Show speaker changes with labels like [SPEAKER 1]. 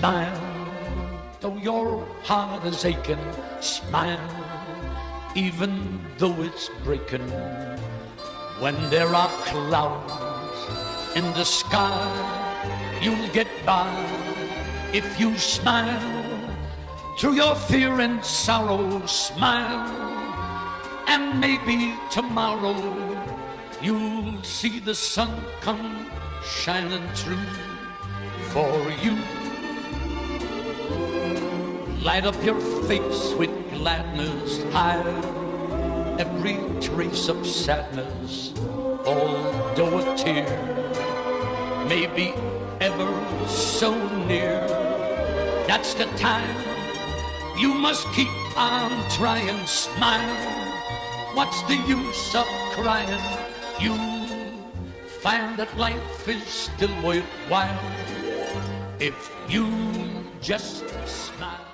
[SPEAKER 1] Smile, though your heart is aching. Smile, even though it's breaking. When there are clouds in the sky, you'll get by if you smile. Through your fear and sorrow, smile, and maybe tomorrow you'll see the sun come shining through for you. Light up your face with gladness, hide every trace of sadness, although a tear may be ever so near. That's the time you must keep on trying. Smile, what's the use of crying? You'll find that life is still worthwhile if you just smile.